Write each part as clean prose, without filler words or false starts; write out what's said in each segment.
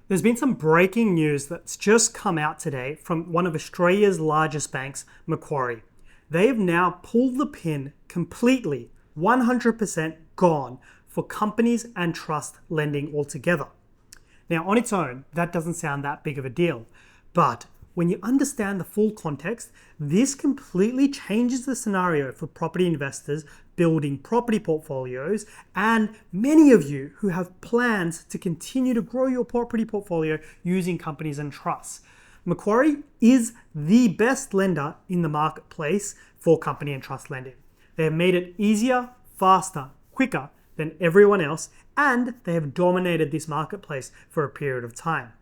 There's been some breaking news that's just come out today from one of Australia's largest banks, Macquarie. They have now pulled the pin completely, 100% gone for companies and trust lending altogether. Now, on its own, that doesn't sound that big of a deal, but when you understand the full context, this completely changes the scenario for property investors building property portfolios, and many of you who have plans to continue to grow your property portfolio using companies and trusts. Macquarie is the best lender in the marketplace for company and trust lending. They have made it easier, faster, quicker than everyone else, and they have dominated this marketplace for a period of time.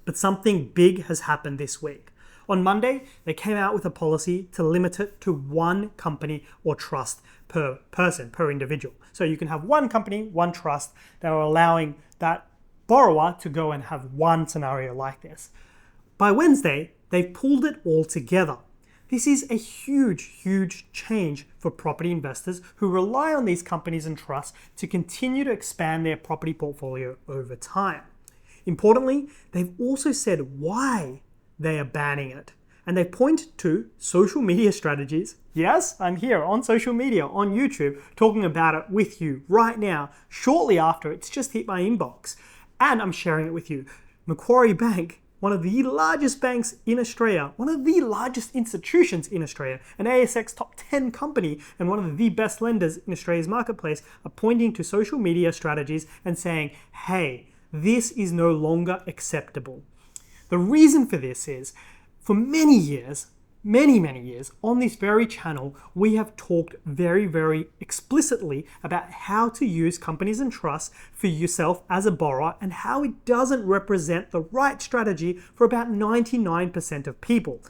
But something big has happened this week. On Monday, they came out with a policy to limit it to one company or trust per person, per individual. So you can have one company, one trust that are allowing that borrower to go and have one scenario like this. By Wednesday, they've pulled it all together. This is a huge change for property investors who rely on these companies and trusts to continue to expand their property portfolio over time. Importantly, they've also said why they are banning it. And they point to social media strategies. Yes, I'm here on social media, on YouTube, talking about it with you right now, shortly after it's just hit my inbox. And I'm sharing it with you. Macquarie Bank, one of the largest banks in Australia, one of the largest institutions in Australia, an ASX top 10 company, and one of the best lenders in Australia's marketplace, are pointing to social media strategies and saying, hey, this is no longer acceptable. The reason for this is, for many years, on this very channel, we have talked very explicitly about how to use companies and trusts for yourself as a borrower and how it doesn't represent the right strategy for about 99% of people.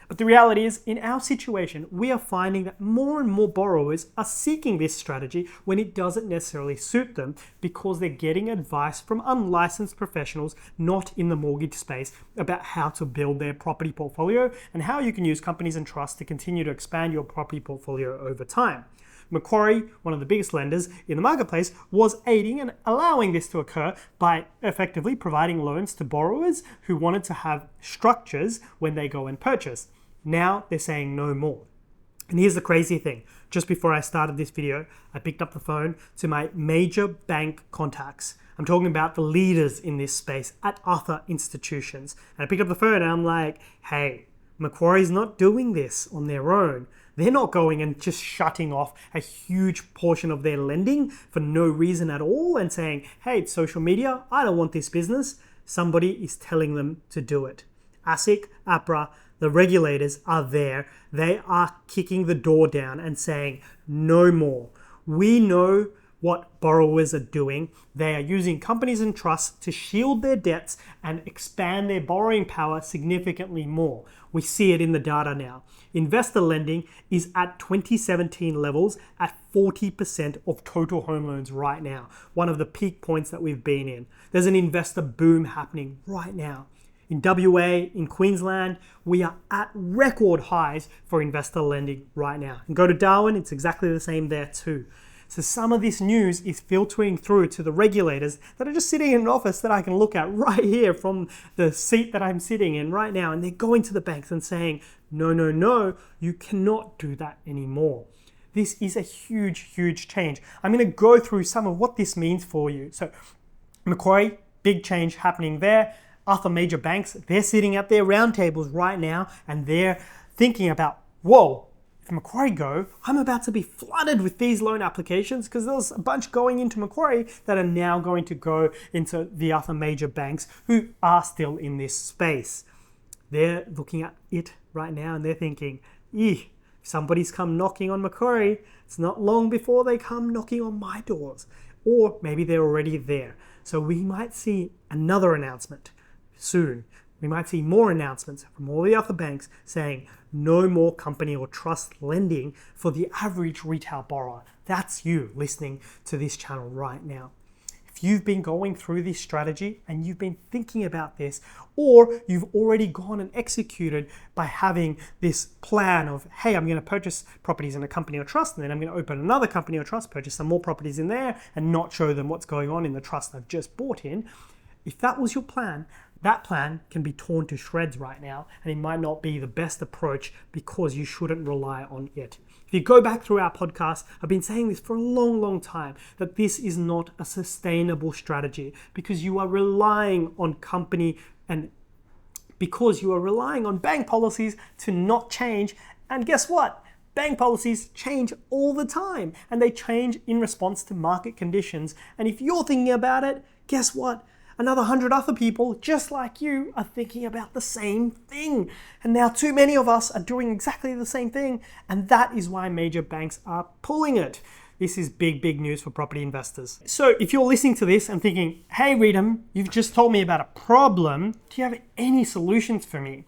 But the reality is, in our situation, we are finding that more and more borrowers are seeking this strategy when it doesn't necessarily suit them because they're getting advice from unlicensed professionals not in the mortgage space about how to build their property portfolio and how you can use companies and trusts to continue to expand your property portfolio over time. Macquarie, one of the biggest lenders in the marketplace, was aiding and allowing this to occur by effectively providing loans to borrowers who wanted to have structures when they go and purchase. Now they're saying no more. And here's the crazy thing. Just before I started this video, I picked up the phone to my major bank contacts. I'm talking about the leaders in this space at other institutions. And I picked up the phone and I'm like, hey, Macquarie's not doing this on their own. They're not going and just shutting off a huge portion of their lending for no reason at all and saying, hey, it's social media, I don't want this business. Somebody is telling them to do it. ASIC, APRA, the regulators are there. They are kicking the door down and saying, no more. We know what borrowers are doing. They are using companies and trusts to shield their debts and expand their borrowing power significantly more. We see it in the data now. Investor lending is at 2017 levels at 40% of total home loans right now. One of the peak points that we've been in. There's an investor boom happening right now. In WA, in Queensland, we are at record highs for investor lending right now. And go to Darwin, it's exactly the same there too. So some of this news is filtering through to the regulators that are just sitting in an office that I can look at right here from the seat that I'm sitting in right now. And they're going to the banks and saying, no, you cannot do that anymore. This is a huge change. I'm going to go through some of what this means for you. So Macquarie, big change happening there. Other major banks, they're sitting at their roundtables right now and they're thinking about, whoa, if Macquarie go, I'm about to be flooded with these loan applications because there's a bunch going into Macquarie that are now going to go into the other major banks who are still in this space. They're looking at it right now and they're thinking, if somebody's come knocking on Macquarie, it's not long before they come knocking on my doors. Or maybe they're already there. So we might see another announcement soon. We might see more announcements from all the other banks saying no more company or trust lending for the average retail borrower. That's you listening to this channel right now. If you've been going through this strategy and you've been thinking about this, or you've already gone and executed by having this plan of, hey, I'm going to purchase properties in a company or trust, and then I'm going to open another company or trust, purchase some more properties in there, and not show them what's going on in the trust I've just bought in, if that was your plan, that plan can be torn to shreds right now, and it might not be the best approach because you shouldn't rely on it. If you go back through our podcast, I've been saying this for a long, long time, that this is not a sustainable strategy because you are relying on company and because you are relying on bank policies to not change. And guess what? Bank policies change all the time, and they change in response to market conditions. And if you're thinking about it, guess what? Another 100 other people just like you are thinking about the same thing. And now too many of us are doing exactly the same thing. And that is why major banks are pulling it. This is big, big news for property investors. So if you're listening to this and thinking, hey, Redham, you've just told me about a problem. Do you have any solutions for me?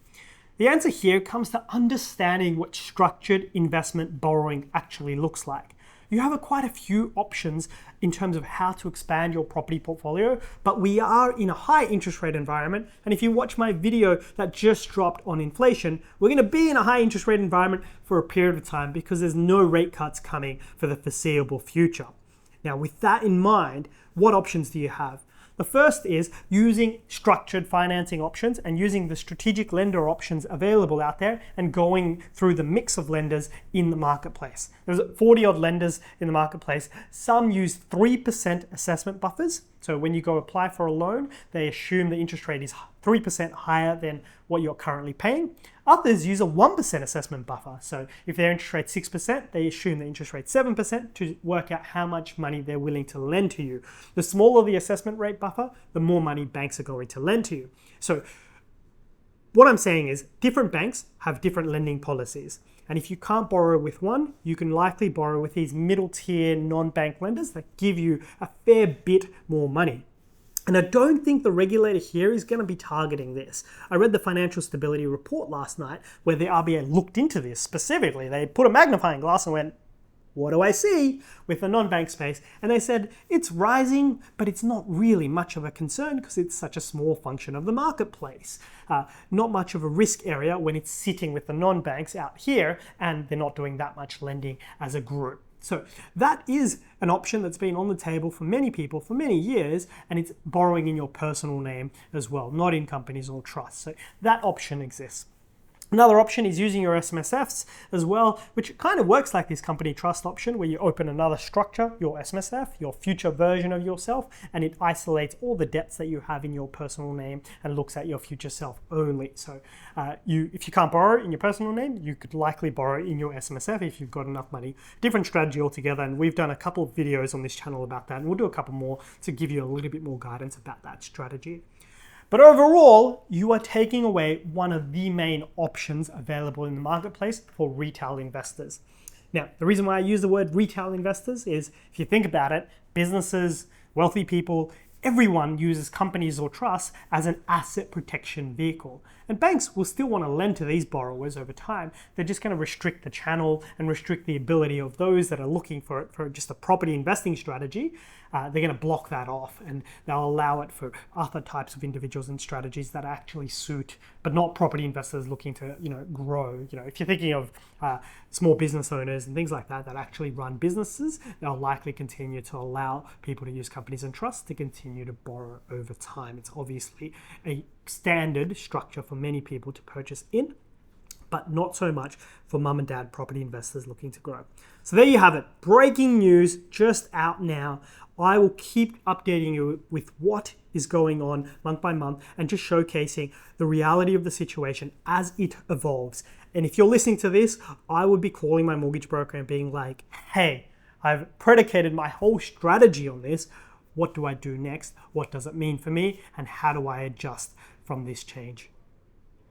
The answer here comes to understanding what structured investment borrowing actually looks like. You have quite a few options in terms of how to expand your property portfolio, but we are in a high interest rate environment. And if you watch my video that just dropped on inflation, we're going to be in a high interest rate environment for a period of time because there's no rate cuts coming for the foreseeable future. Now, with that in mind, what options do you have? The first is using structured financing options and using the strategic lender options available out there and going through the mix of lenders in the marketplace. There's 40 odd lenders in the marketplace. Some use 3% assessment buffers. So when you go apply for a loan, they assume the interest rate is 3% higher than what you're currently paying. Others use a 1% assessment buffer. So if their interest rate's 6%, they assume the interest rate's 7% to work out how much money they're willing to lend to you. The smaller the assessment rate buffer, the more money banks are going to lend to you. So what I'm saying is different banks have different lending policies. And if you can't borrow with one, you can likely borrow with these middle tier non-bank lenders that give you a fair bit more money. And I don't think the regulator here is going to be targeting this. I read the Financial Stability Report last night where the RBA looked into this specifically. They put a magnifying glass and went, what do I see with the non-bank space? And they said, it's rising, but it's not really much of a concern because it's such a small function of the marketplace. Not much of a risk area when it's sitting with the non-banks out here and they're not doing that much lending as a group. So that is an option that's been on the table for many people for many years, and it's borrowing in your personal name as well, not in companies or trusts. So that option exists. Another option is using your SMSFs as well, which kind of works like this company trust option where you open another structure, your SMSF, your future version of yourself, and it isolates all the debts that you have in your personal name and looks at your future self only. So if you can't borrow in your personal name, you could likely borrow in your SMSF if you've got enough money. Different strategy altogether, and we've done a couple of videos on this channel about that, and we'll do a couple more to give you a little bit more guidance about that strategy. But overall, you are taking away one of the main options available in the marketplace for retail investors. Now, the reason why I use the word retail investors is, if you think about it, businesses, wealthy people, everyone uses companies or trusts as an asset protection vehicle. And banks will still want to lend to these borrowers over time. They're just going to restrict the channel and restrict the ability of those that are looking for it for just a property investing strategy. They're going to block that off, and they'll allow it for other types of individuals and strategies that actually suit, but not property investors looking to, grow. If you're thinking of small business owners and things like that that actually run businesses, they'll likely continue to allow people to use companies and trusts to continue to borrow over time. It's obviously a standard structure for many people to purchase in, but not so much for mum and dad property investors looking to grow. So there you have it. Breaking news just out now. I will keep updating you with what is going on month by month and just showcasing the reality of the situation as it evolves. And if you're listening to this, I would be calling my mortgage broker and being like, hey, I've predicated my whole strategy on this. What do I do next? What does it mean for me? And how do I adjust from this change?